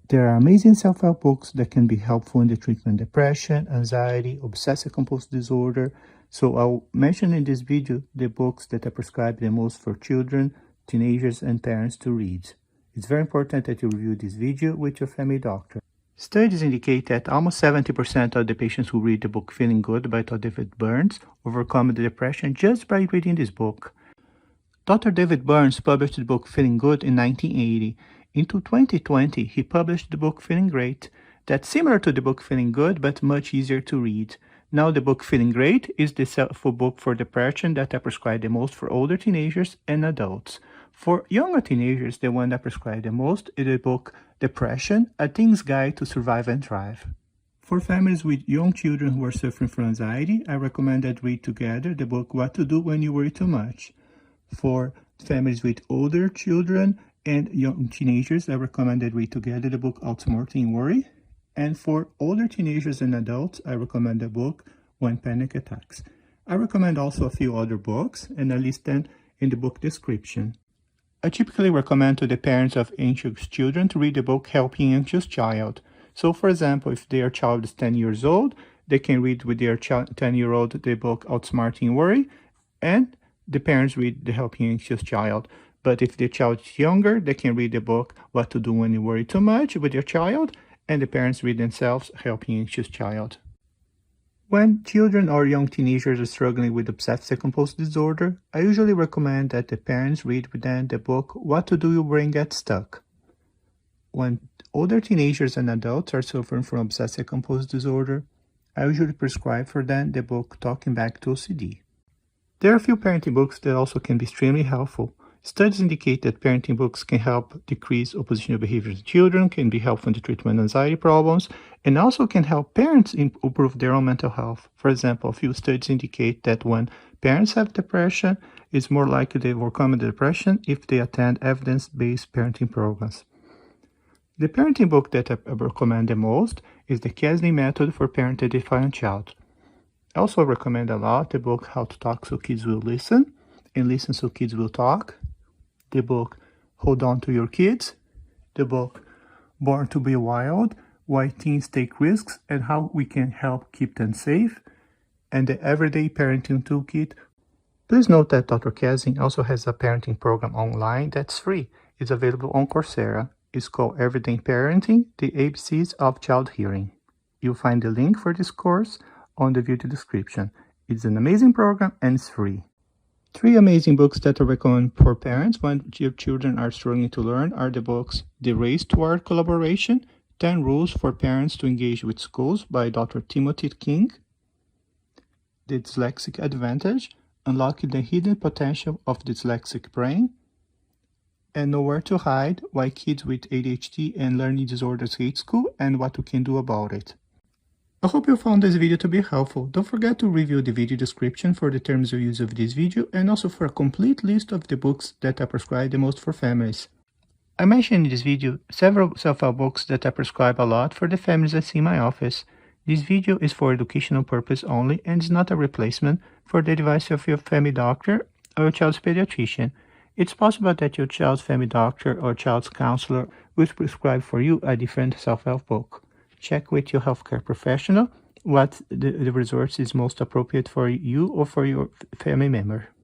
There are amazing self-help books that can be helpful in the treatment of depression, anxiety, obsessive-compulsive disorder. So I'll mention in this video the books that I prescribe the most for children, teenagers, and parents to read. It's very important that you review this video with your family doctor. Studies indicate that almost 70% of the patients who read the book Feeling Good by Dr. David Burns overcome the depression just by reading this book. Dr. David Burns published the book Feeling Good in 1980. In 2020, he published the book Feeling Great, that's similar to the book Feeling Good, but much easier to read. Now the book Feeling Great is the self-help book for depression that I prescribe the most for older teenagers and adults. For younger teenagers, the one I prescribe the most is the book Depression, A Teen's Guide to Survive and Thrive. For families with young children who are suffering from anxiety, I recommend that read together the book What to Do When You Worry Too Much. For families with older children and young teenagers, I recommend that read together the book Outsmarting Worry. And for older teenagers and adults, I recommend the book When Panic Attacks. I recommend also a few other books, and I list them in the book description. I typically recommend to the parents of anxious children to read the book Helping Anxious Child. So, for example, if their child is 10 years old, they can read with their 10-year-old the book Outsmarting Worry, and the parents read the Helping Anxious Child. But if the child is younger, they can read the book What to Do When You Worry Too Much with their child, and the parents read themselves Helping Anxious Child. When children or young teenagers are struggling with obsessive-compulsive disorder, I usually recommend that the parents read with them the book What to Do When Your Brain Gets Stuck. When older teenagers and adults are suffering from obsessive-compulsive disorder, I usually prescribe for them the book Talking Back to OCD. There are a few parenting books that also can be extremely helpful. Studies indicate that parenting books can help decrease oppositional behaviors in children, can be helpful in the treatment of anxiety problems, and also can help parents improve their own mental health. For example, a few studies indicate that when parents have depression, it's more likely they overcome the depression if they attend evidence-based parenting programs. The parenting book that I recommend the most is The Kesney Method for Parenting a Defiant Child. I also recommend a lot the book How to Talk So Kids Will Listen and Listen So Kids Will Talk, the book Hold On to Your Kids, the book Born to Be Wild, Why Teens Take Risks and How We Can Help Keep Them Safe, and the Everyday Parenting Toolkit. Please note that Dr. Kesney also has a parenting program online that's free. It's available on Coursera. It's called Everyday Parenting, the ABCs of Child Hearing. You'll find the link for this course on the video description. It's an amazing program and it's free. 3 amazing books that I recommend for parents when your children are struggling to learn are the books The Race Toward Collaboration, 10 Rules for Parents to Engage with Schools by Dr. Timothy King, The Dyslexic Advantage, Unlocking the Hidden Potential of the Dyslexic Brain, and Nowhere to Hide, Why Kids with ADHD and Learning Disorders Hate School and What We Can Do About It. I hope you found this video to be helpful. Don't forget to review the video description for the terms of use of this video and also for a complete list of the books that I prescribe the most for families. I mentioned in this video several self-help books that I prescribe a lot for the families I see in my office. This video is for educational purpose only and is not a replacement for the advice of your family doctor or your child's pediatrician. It's possible that your child's family doctor or child's counselor will prescribe for you a different self-help book. Check with your healthcare professional what the resource is most appropriate for you or for your family member.